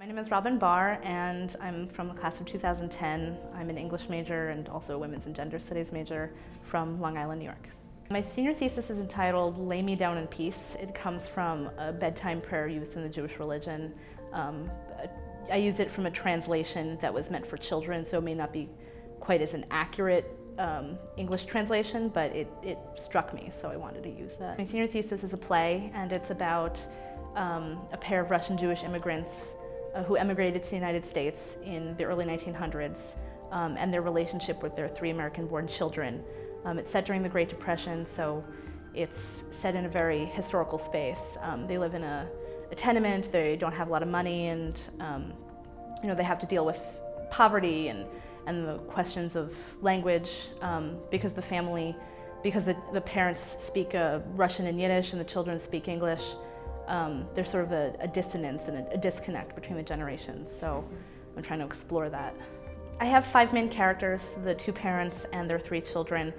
My name is Robyn Bahr, and I'm from the class of 2010. I'm an English major and also a Women's and Gender Studies major from Long Island, New York. My senior thesis is entitled "Lay Me Down in Peace." It comes from a bedtime prayer used in the Jewish religion. I use it from a translation that was meant for children, so it may not be quite as an accurate English translation, but it struck me, so I wanted to use that. My senior thesis is a play, and it's about a pair of Russian Jewish immigrants who emigrated to the United States in the early 1900s and their relationship with their 3 American-born children. It's set during the Great Depression, so it's set in a very historical space. They live in a tenement, they don't have a lot of money, and they have to deal with poverty and the questions of language because the parents speak Russian and Yiddish and the children speak English. There's sort of a dissonance and a disconnect between the generations, so I'm trying to explore that. I have 5 main characters, the 2 parents and their 3 children,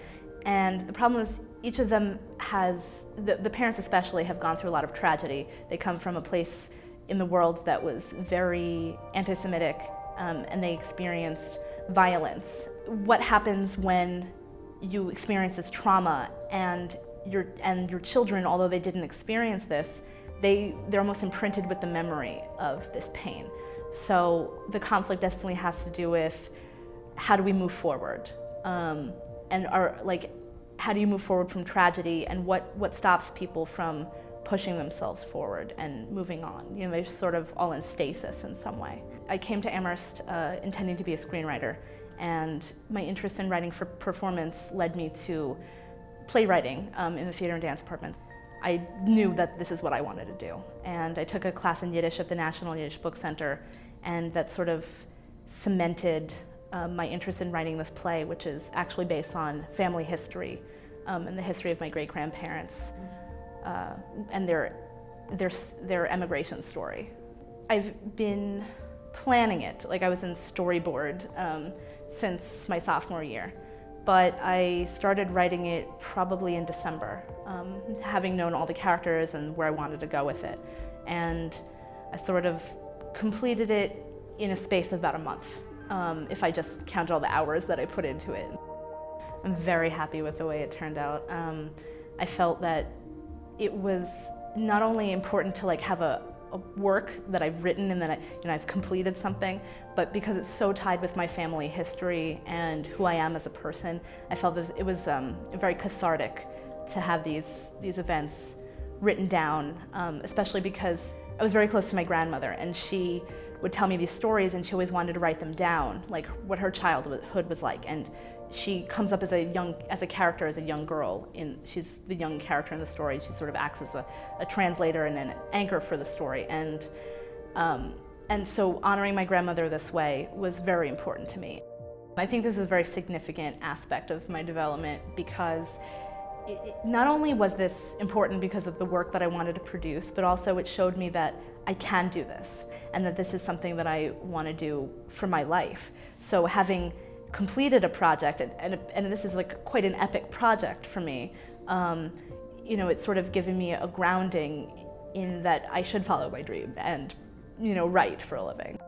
and the problem is each of them has, the parents especially, have gone through a lot of tragedy. They come from a place in the world that was very anti-Semitic, and they experienced violence. What happens when you experience this trauma and your children, although they didn't experience this, they're almost imprinted with the memory of this pain. So the conflict definitely has to do with how do we move forward, and how do you move forward from tragedy, and what stops people from pushing themselves forward and moving on. They're sort of all in stasis in some way. I came to Amherst intending to be a screenwriter, and my interest in writing for performance led me to playwriting in the theater and dance department. I knew that this is what I wanted to do, and I took a class in Yiddish at the National Yiddish Book Center, and that sort of cemented my interest in writing this play, which is actually based on family history and the history of my great-grandparents and their emigration story. I've been planning it, like I was in storyboard since my sophomore year. But I started writing it probably in December, having known all the characters and where I wanted to go with it. And I sort of completed it in a space of about a month, if I just count all the hours that I put into it. I'm very happy with the way it turned out. I felt that it was not only important to have a work that I've written and that I've completed something, but because it's so tied with my family history and who I am as a person, I felt that it was very cathartic to have these events written down, especially because I was very close to my grandmother, and she would tell me these stories, and she always wanted to write them down, like what her childhood was like. And she comes up as a character, as a young girl. She's the young character in the story. She sort of acts as a translator and an anchor for the story. And so honoring my grandmother this way was very important to me. I think this is a very significant aspect of my development, because not only was this important because of the work that I wanted to produce, but also it showed me that I can do this, and that this is something that I want to do for my life. So having completed a project, and this is quite an epic project for me, it's sort of given me a grounding in that I should follow my dream and write for a living.